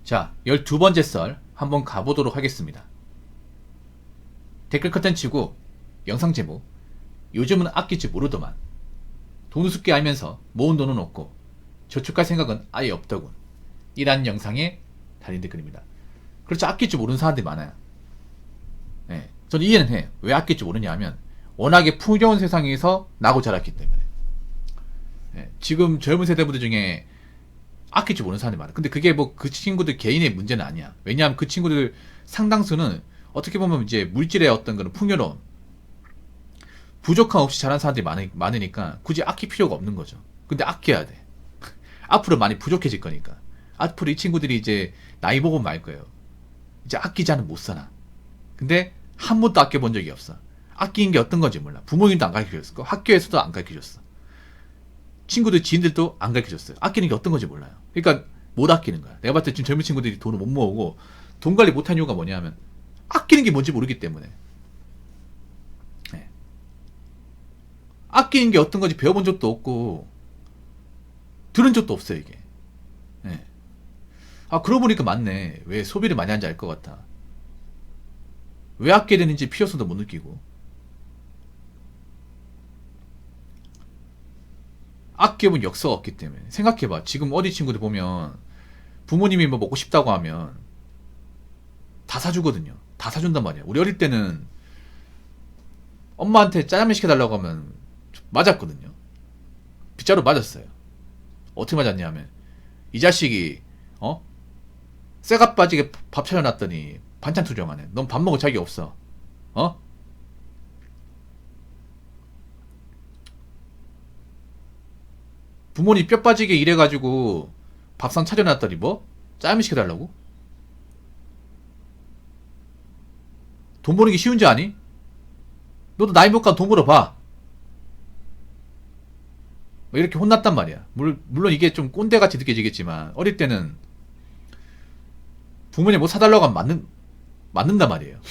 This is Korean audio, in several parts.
자, 12번째 썰 한번 가보도록 하겠습니다. 댓글 컨텐츠고 영상 제목 요즘은 아낄 줄 모르더만 돈 우습게 알면서 모은 돈은 없고 저축할 생각은 아예 없더군. 이란 영상에 달린 댓글입니다. 그렇죠. 아낄 줄 모르는 사람들이 많아요. 네, 저는 이해는 해. 왜 아낄 줄 모르냐 하면 워낙에 풍요로운 세상에서 나고 자랐기 때문에. 네, 지금 젊은 세대분들 중에 아낄 줄 모르는 사람들이 많아. 근데 그게 뭐 그 친구들 개인의 문제는 아니야. 왜냐하면 그 친구들 상당수는 어떻게 보면 이제 물질의 어떤 그런 풍요로움, 부족함 없이 자란 사람들이 많으니까 굳이 아낄 필요가 없는 거죠. 근데 아껴야 돼. 앞으로 많이 부족해질 거니까. 앞으로 이 친구들이 이제 나이 먹으면 말 거예요. 이제 아끼지 않으면 못 살아. 근데 한 번도 아껴본 적이 없어. 아끼는 게 어떤 건지 몰라. 부모님도 안 가르쳐줬고 학교에서도 안 가르쳐줬어. 친구들, 지인들도 안 가르쳐줬어요. 아끼는 게 어떤 건지 몰라요. 그러니까 못 아끼는 거야. 내가 봤을 때 지금 젊은 친구들이 돈을 못 모으고 돈 관리 못한 이유가 뭐냐 하면 아끼는 게 뭔지 모르기 때문에. 네. 아끼는 게 어떤 건지 배워본 적도 없고 들은 적도 없어요 이게. 네. 아 그러고 보니까 맞네. 왜 소비를 많이 하는지 알 것 같아. 왜 아껴야 되는지 필요성도 못 느끼고. 아껴본 역사가 없기 때문에. 생각해봐. 지금 어디 친구들 보면 부모님이 뭐 먹고 싶다고 하면 다 사주거든요. 다 사준단 말이야. 우리 어릴 때는 엄마한테 짜장면 시켜달라고 하면 맞았거든요. 빗자루 맞았어요. 어떻게 맞았냐 하면 이 자식이 쇠가 빠지게 밥 차려놨더니 반찬 투정하네. 넌 밥 먹을 자격 없어. 어? 부모님 뼈 빠지게 일해가지고 밥상 차려놨더니 뭐? 짜장면 시켜달라고? 돈 버는 게 쉬운지 아니? 너도 나이 먹고 돈 벌어봐. 뭐 이렇게 혼났단 말이야. 물론 이게 좀 꼰대같이 느껴지겠지만 어릴 때는 부모님 뭐 사달라고 하면 맞는단 말이에요.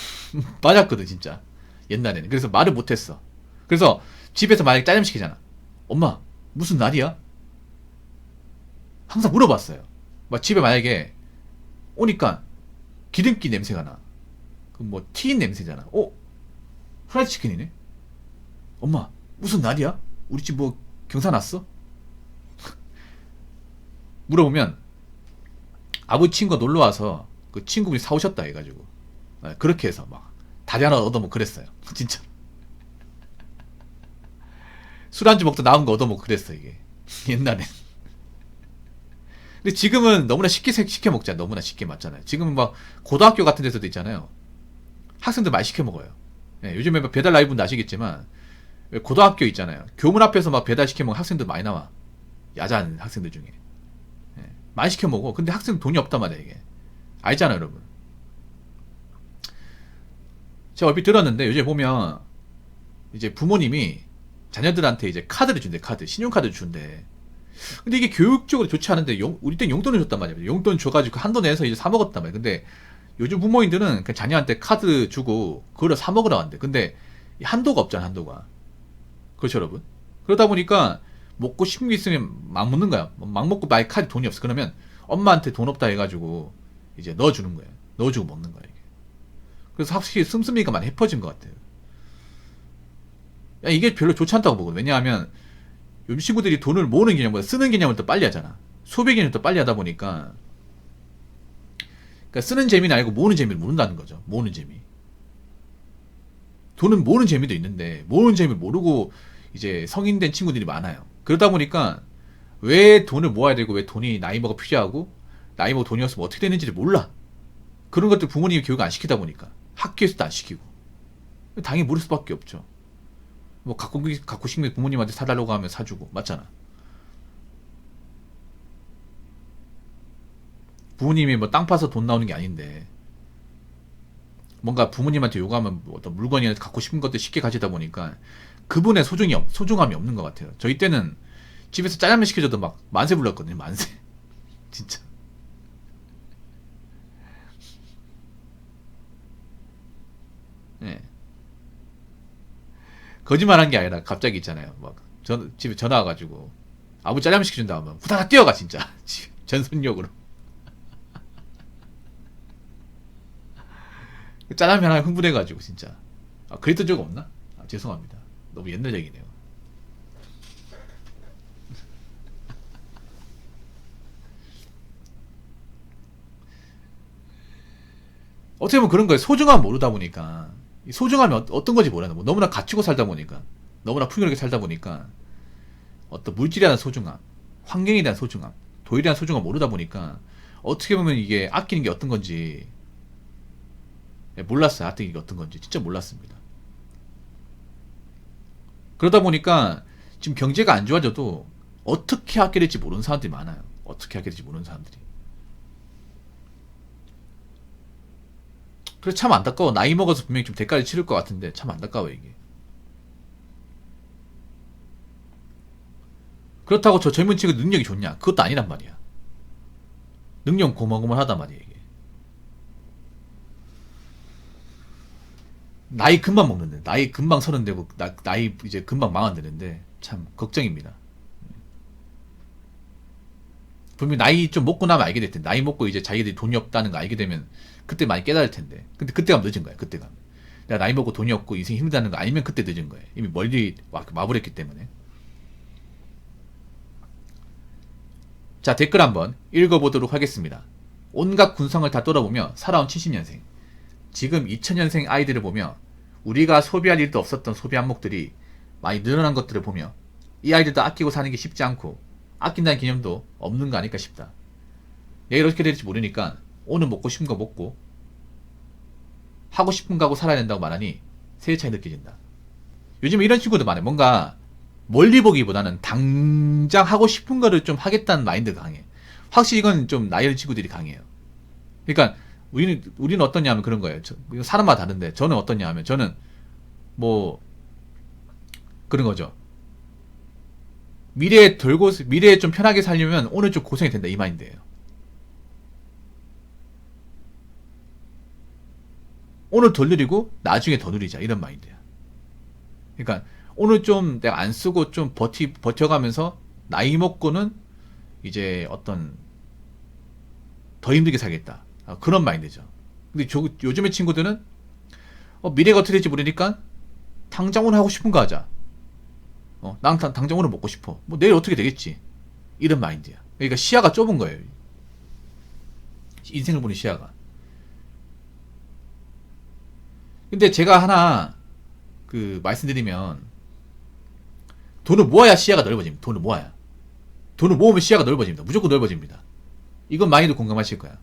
맞았거든 진짜. 옛날에는. 그래서 말을 못했어. 그래서 집에서 만약에 짜장면 시키잖아. 엄마 무슨 날이야? 항상 물어봤어요. 막 집에 만약에 오니까 기름기 냄새가 나. 그 뭐 튀긴 냄새잖아. 프라이드 치킨이네. 엄마 무슨 날이야? 우리 집 뭐 경사 났어? 물어보면 아버지 친구가 놀러 와서 그 친구분이 사오셨다 해가지고 그렇게 해서 막 다리 하나 얻어먹고 그랬어요. 진짜 술안주 먹다 나온 거 얻어먹고 그랬어 이게 옛날엔. 근데 지금은 너무나 쉽게 시켜 먹잖아. 너무나 쉽게 맞잖아요. 지금은 막 고등학교 같은 데서도 있잖아요. 학생들 많이 시켜 먹어요. 네, 요즘에 막 배달 라이브는 아시겠지만 고등학교 있잖아요. 교문 앞에서 막 배달 시켜 먹는 학생들 많이 나와. 야자하는 학생들 중에. 네, 많이 시켜 먹어. 근데 학생 돈이 없단 말이야 이게. 알잖아요 여러분. 제가 얼핏 들었는데 요즘 보면 이제 부모님이 자녀들한테 이제 카드를 준대. 신용카드를 준대. 근데 이게 교육적으로 좋지 않은데 우리 땐 용돈을 줬단 말이야. 용돈 줘가지고 한도 내서 이제 사 먹었단 말이야. 근데 요즘 부모님들은 그냥 자녀한테 카드 주고 그걸 사 먹으라고 한대. 근데 한도가 없잖아. 한도가. 그렇죠 여러분. 그러다 보니까 먹고 싶은 게 있으면 막 먹는 거야. 막 먹고 나의 카드 돈이 없어. 그러면 엄마한테 돈 없다 해가지고 이제 넣어주는 거야. 넣어주고 먹는 거야 이게. 그래서 확실히 씀씀이가 많이 해퍼진 것 같아요. 야, 이게 별로 좋지 않다고 보거든. 왜냐하면 요즘 친구들이 돈을 모으는 개념보다 쓰는 개념을 더 빨리 하잖아. 소비 개념을 더 빨리 하다 보니까 그러니까 쓰는 재미는 알고 모으는 재미를 모른다는 거죠. 모으는 재미. 돈은 모으는 재미도 있는데 모으는 재미를 모르고 이제 성인 된 친구들이 많아요. 그러다 보니까 왜 돈을 모아야 되고 왜 돈이 나이 먹어 필요하고 나이 먹어 돈이 없으면 어떻게 되는지를 몰라. 그런 것들 부모님이 교육 안 시키다 보니까 학교에서도 안 시키고 당연히 모를 수밖에 없죠. 뭐 갖고 싶은 게 부모님한테 사달라고 하면 사주고 맞잖아. 부모님이 뭐 땅 파서 돈 나오는 게 아닌데 뭔가 부모님한테 요구하면 뭐 어떤 물건이나 갖고 싶은 것들 쉽게 가지다 보니까 그분의 소중함이 없는 것 같아요. 저희 때는 집에서 짜장면 시켜줘도 막 만세 불렀거든요. 만세. 진짜. 네. 거짓말한 게 아니라 갑자기 있잖아요. 막 집에 전화 와가지고 아버지 짜장면 시켜준다 하면 후다닥 뛰어가 진짜. 전속력으로. 짜장면 하나 흥분해가지고 진짜. 아, 그랬던 적 없나? 아, 죄송합니다. 너무 옛날 얘기네요. 어떻게 보면 그런 거예요. 소중함 모르다 보니까. 이 소중함이 어떤 건지 모르는 거. 뭐 너무나 갖추고 살다 보니까. 너무나 풍요롭게 살다 보니까. 어떤 물질에 대한 소중함, 환경에 대한 소중함, 도에 대한 소중함 모르다 보니까 어떻게 보면 이게 아끼는 게 어떤 건지 몰랐어요. 아끼는 게 어떤 건지 진짜 몰랐습니다. 그러다 보니까 지금 경제가 안 좋아져도 어떻게 아껴야 될지 모르는 사람들이 많아요. 어떻게 아껴야 될지 모르는 사람들이. 그래서 참 안타까워. 나이 먹어서 분명히 좀 대가를 치를 것 같은데 참 안타까워 이게. 그렇다고 저 젊은 친구 능력이 좋냐? 그것도 아니란 말이야. 능력 고만고만하단 말이야 이게. 나이 금방 먹는데, 나이 금방 서른되고 나이 이제 금방 망한되는데 참 걱정입니다. 분명히 나이 좀 먹고 나면 알게 될 텐데, 나이 먹고 이제 자기들이 돈이 없다는 거 알게 되면 그때 많이 깨달을 텐데, 근데 그때 가면 늦은 거야. 그때 가면 내가 나이 먹고 돈이 없고 인생이 힘들다는 거 알면 그때 늦은 거예요. 이미 멀리 와버렸기 때문에. 자, 댓글 한번 읽어보도록 하겠습니다. 온갖 군성을 다 돌아보며 살아온 70년생, 지금 2000년생 아이들을 보며 우리가 소비할 일도 없었던 소비 항목들이 많이 늘어난 것들을 보며 이 아이들도 아끼고 사는 게 쉽지 않고 아낀다는 개념도 없는 거 아닐까 싶다. 내일 어떻게 될지 모르니까 오늘 먹고 싶은 거 먹고 하고 싶은 거 하고 살아야 된다고 말하니 세대 차이 느껴진다. 요즘 이런 친구들 많아요. 뭔가 멀리 보기보다는 당장 하고 싶은 거를 좀 하겠다는 마인드가 강해. 확실히 이건 좀 나이 어린 친구들이 강해요. 그러니까 우리는 어떠냐 하면 그런 거예요. 사람마다 다른데 저는 어떠냐 하면 저는 뭐 그런 거죠. 미래에 좀 편하게 살려면 오늘 좀 고생이 된다 이 마인드예요. 오늘 덜 누리고 나중에 더 누리자 이런 마인드야. 그러니까 오늘 좀 내가 안 쓰고 좀 버텨가면서 나이 먹고는 이제 어떤 더 힘들게 살겠다. 그런 마인드죠. 근데 요즘의 친구들은 미래가 어떻게 될지 모르니까 당장 오늘 하고 싶은 거 하자. 난 당장 오늘 먹고 싶어. 뭐 내일 어떻게 되겠지. 이런 마인드야. 그러니까 시야가 좁은 거예요. 인생을 보는 시야가. 근데 제가 하나 말씀드리면 돈을 모아야 시야가 넓어집니다. 돈을 모아야. 돈을 모으면 시야가 넓어집니다. 무조건 넓어집니다. 이건 많이도 공감하실 거야.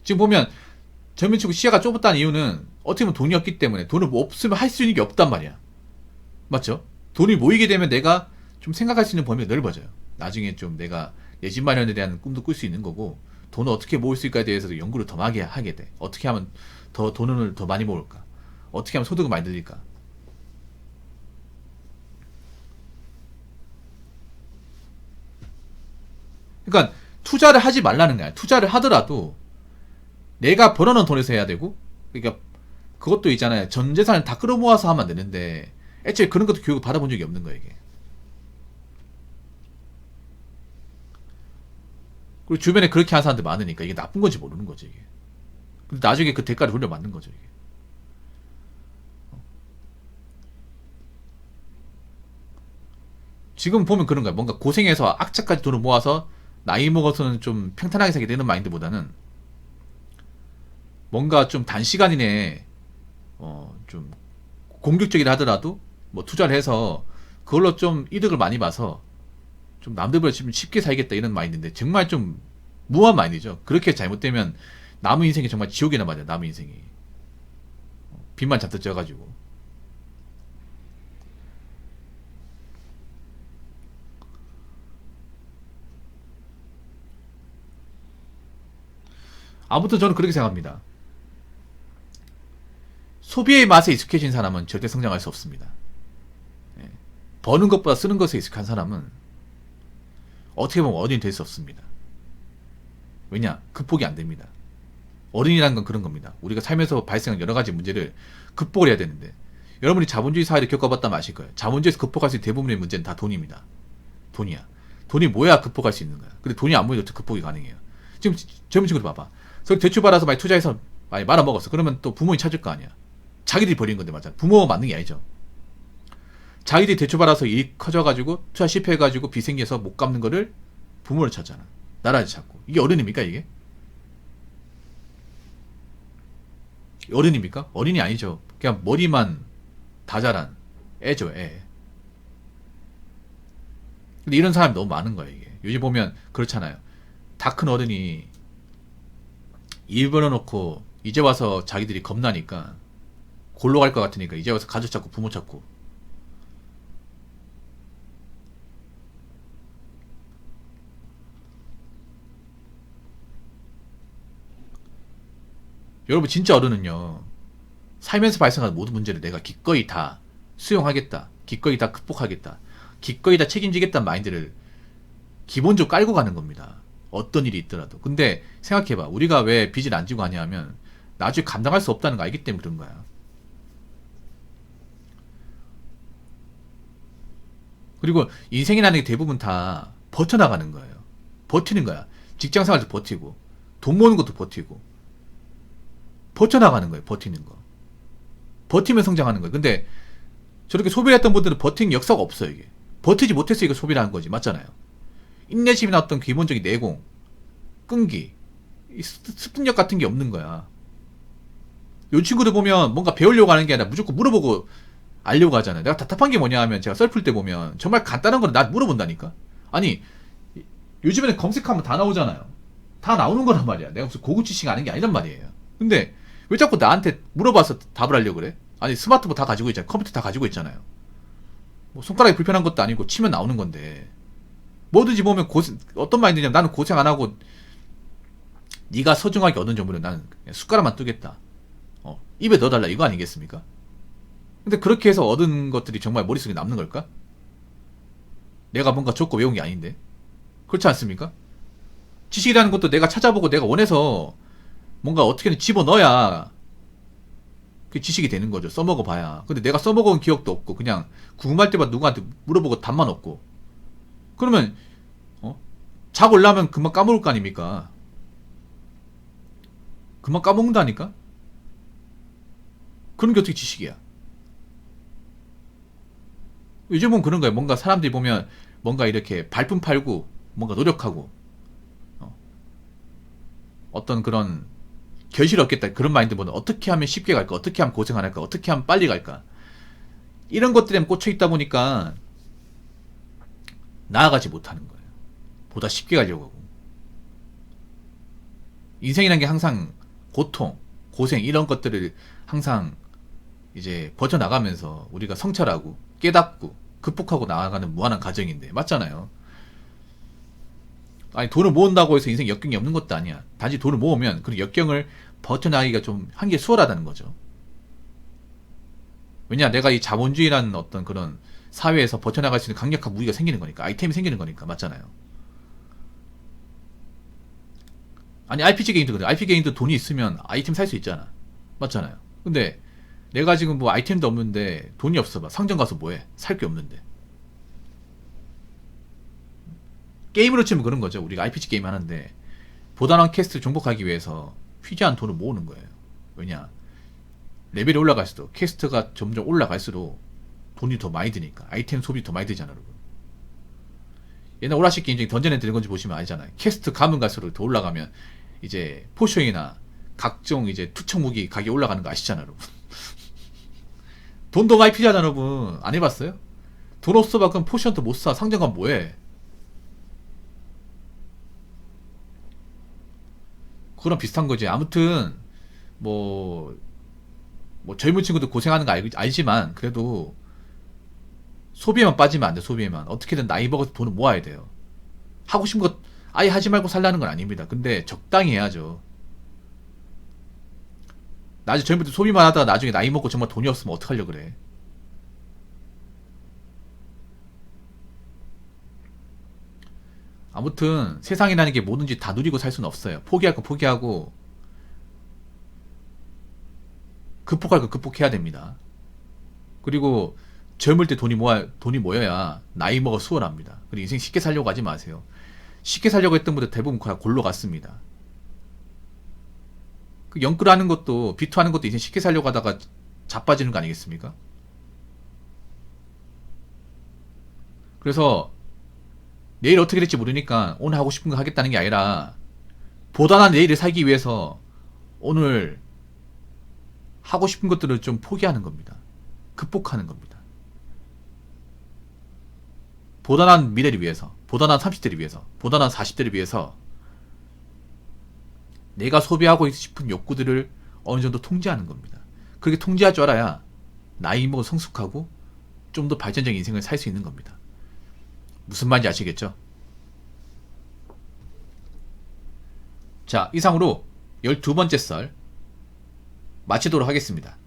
지금 보면 젊은 친구 시야가 좁았다는 이유는 어떻게 보면 돈이 없기 때문에 돈을 없으면 할 수 있는 게 없단 말이야. 맞죠? 돈이 모이게 되면 내가 좀 생각할 수 있는 범위가 넓어져요. 나중에 좀 내가 내 집 마련에 대한 꿈도 꿀 수 있는 거고 돈을 어떻게 모을 수 있을까에 대해서도 연구를 더 많이 하게 돼. 어떻게 하면 더 돈을 더 많이 모을까? 어떻게 하면 소득을 많이 늘릴까? 그러니까 투자를 하지 말라는 거야. 투자를 하더라도 내가 벌어놓은 돈에서 해야 되고, 그러니까 그것도 있잖아요. 전 재산을 다 끌어모아서 하면 안 되는데 애초에 그런 것도 교육을 받아본 적이 없는 거예요. 이게. 그리고 주변에 그렇게 하는 사람들 많으니까 이게 나쁜 건지 모르는 거죠. 이게. 근데 나중에 그 대가를 돌려받는 거죠. 이게. 지금 보면 그런 거야. 뭔가 고생해서 악착까지 돈을 모아서 나이 먹어서는 좀 평탄하게 살게 되는 마인드보다는 뭔가 좀 단시간 이내에 좀 공격적이라 하더라도 뭐 투자를 해서 그걸로 좀 이득을 많이 봐서 좀 남들보다 좀 쉽게 살겠다 이런 마인드인데 정말 좀 무한 마인드죠. 그렇게 잘못되면 남은 인생이 정말 지옥이나 말이야. 남은 인생이 빚만 잔뜩 져가지고. 아무튼 저는 그렇게 생각합니다. 소비의 맛에 익숙해진 사람은 절대 성장할 수 없습니다. 예. 버는 것보다 쓰는 것에 익숙한 사람은 어떻게 보면 어른이 될 수 없습니다. 왜냐? 극복이 안 됩니다. 어른이라는 건 그런 겁니다. 우리가 살면서 발생한 여러 가지 문제를 극복을 해야 되는데 여러분이 자본주의 사회를 겪어봤다면 아실 거예요. 자본주의에서 극복할 수 있는 대부분의 문제는 다 돈입니다. 돈이야. 돈이 모여야 극복할 수 있는 거야. 근데 돈이 안 모여도 어떻게 극복이 가능해요. 지금 젊은 친구들 봐봐. 저 대출 받아서 많이 투자해서 많이 말아먹었어. 그러면 또 부모님 찾을 거 아니야. 자기들이 버린 건데 맞잖아. 부모가 맞는 게 아니죠. 자기들이 대출받아서 일이 커져가지고 투자 실패해가지고 빚 생겨서 못 갚는 거를 부모를 찾잖아. 나라를 찾고. 이게 어른입니까 이게? 어른입니까? 어린이 아니죠. 그냥 머리만 다 자란 애죠, 애. 근데 이런 사람이 너무 많은 거예요, 이게. 요즘 보면 그렇잖아요. 다 큰 어른이 일 벌어놓고 이제 와서 자기들이 겁나니까 골로 갈 것 같으니까 이제 와서 가족 찾고 부모 찾고. 여러분 진짜 어른은요, 살면서 발생하는 모든 문제를 내가 기꺼이 다 수용하겠다, 기꺼이 다 극복하겠다, 기꺼이 다 책임지겠다는 마인드를 기본적으로 깔고 가는 겁니다. 어떤 일이 있더라도. 근데 생각해봐. 우리가 왜 빚을 안 지고 하냐 하면 나중에 감당할 수 없다는 거 알기 때문에 그런 거야. 그리고 인생이라는 게 대부분 다 버텨나가는 거예요. 버티는 거야. 직장 생활도 버티고 돈 모으는 것도 버티고 버텨나가는 거예요. 버티는 거. 버티면 성장하는 거예요. 근데 저렇게 소비를 했던 분들은 버틴 역사가 없어요. 이게 버티지 못했으니까 소비를 한 거지. 맞잖아요. 인내심이나 어떤 기본적인 내공, 끈기, 습득력 같은 게 없는 거야. 요 친구들 보면 뭔가 배우려고 하는 게 아니라 무조건 물어보고 알려고 하잖아요. 내가 답답한 게 뭐냐 하면 제가 썰 풀 때 보면 정말 간단한 거를 나 물어본다니까? 아니, 요즘에는 검색하면 다 나오잖아요. 다 나오는 거란 말이야. 내가 무슨 고급 지식 아는 게 아니란 말이에요. 근데 왜 자꾸 나한테 물어봐서 답을 하려고 그래? 아니, 스마트폰 다 가지고 있잖아요. 컴퓨터 다 가지고 있잖아요. 뭐 손가락이 불편한 것도 아니고 치면 나오는 건데. 뭐든지 보면 어떤 마인드냐면 나는 고생 안 하고 네가 소중하게 얻은 정보를 나는 그냥 숟가락만 뜨겠다. 입에 넣어달라 이거 아니겠습니까? 근데 그렇게 해서 얻은 것들이 정말 머릿속에 남는 걸까? 내가 뭔가 적고 외운 게 아닌데. 그렇지 않습니까? 지식이라는 것도 내가 찾아보고 내가 원해서 뭔가 어떻게든 집어넣어야 그 지식이 되는 거죠. 써먹어 봐야. 근데 내가 써먹은 기억도 없고 그냥 궁금할 때마다 누구한테 물어보고 답만 얻고 그러면 자고 올라면 금방 까먹을 거 아닙니까? 금방 까먹는다니까? 그런 게 어떻게 지식이야? 요즘은 그런 거예요. 뭔가 사람들이 보면 뭔가 이렇게 발품 팔고 뭔가 노력하고 어떤 그런 결실을 얻겠다 그런 마인드보다 어떻게 하면 쉽게 갈까? 어떻게 하면 고생 안 할까? 어떻게 하면 빨리 갈까? 이런 것들에 꽂혀 있다 보니까 나아가지 못하는 거예요. 보다 쉽게 가려고 하고. 인생이라는 게 항상 고통, 고생 이런 것들을 항상 이제 버텨나가면서 우리가 성찰하고 깨닫고 극복하고 나아가는 무한한 과정인데 맞잖아요. 아니 돈을 모은다고 해서 인생 역경이 없는 것도 아니야. 단지 돈을 모으면 그 역경을 버텨나가기가 좀 한계 수월하다는 거죠. 왜냐 내가 이 자본주의라는 어떤 그런 사회에서 버텨나갈 수 있는 강력한 무기가 생기는 거니까 아이템이 생기는 거니까 맞잖아요. 아니 RPG 게임도 그래. RPG 게임도 돈이 있으면 아이템 살 수 있잖아. 맞잖아요. 근데 내가 지금 뭐 아이템도 없는데 돈이 없어 봐. 상점 가서 뭐해? 살 게 없는데. 게임으로 치면 그런 거죠. 우리가 RPG 게임 하는데 보다난 퀘스트 정복하기 위해서 휘지한 돈을 모으는 거예요. 왜냐? 레벨이 올라갈수록 퀘스트가 점점 올라갈수록 돈이 더 많이 드니까 아이템 소비 더 많이 되잖아, 여러분. 옛날 오락실 게임 중에 던전 앤 드래곤즈 보시면 알잖아요. 퀘스트 가면 갈수록 더 올라가면 이제 포션이나 각종 이제 투척 무기 가격이 올라가는 거 아시잖아, 여러분. 돈 더 많이 필요하잖아, 여러분. 안 해봤어요? 돈 없어 봐. 그럼 포션도 못 사. 상점 가면 뭐해? 그거랑 비슷한 거지. 아무튼 뭐 젊은 친구들 고생하는 거 알지만 그래도 소비에만 빠지면 안 돼. 소비에만 어떻게든 나이 먹어서 돈을 모아야 돼요. 하고 싶은 것 아예 하지 말고 살라는 건 아닙니다. 근데 적당히 해야죠. 나중에 젊을 때 소비만 하다가 나중에 나이 먹고 정말 돈이 없으면 어떡하려고 그래. 아무튼 세상이라는 게 뭐든지 다 누리고 살 수는 없어요. 포기할 거 포기하고 극복할 거 극복해야 됩니다. 그리고 젊을 때 돈이 모여야 나이 먹어 수월합니다. 그리고 인생 쉽게 살려고 하지 마세요. 쉽게 살려고 했던 분들 대부분 골로 갔습니다. 그 영끌하는 것도 비투하는 것도 인생 쉽게 살려고 하다가 자빠지는 거 아니겠습니까? 그래서 내일 어떻게 될지 모르니까 오늘 하고 싶은 거 하겠다는 게 아니라 보다 나은 내일을 살기 위해서 오늘 하고 싶은 것들을 좀 포기하는 겁니다. 극복하는 겁니다. 보다 나은 미래를 위해서, 보다 나은 30대를 위해서, 보다 나은 40대를 위해서 내가 소비하고 싶은 욕구들을 어느 정도 통제하는 겁니다. 그렇게 통제할 줄 알아야 나이 먹어 성숙하고 좀 더 발전적인 인생을 살 수 있는 겁니다. 무슨 말인지 아시겠죠? 자, 이상으로 12번째 썰 마치도록 하겠습니다.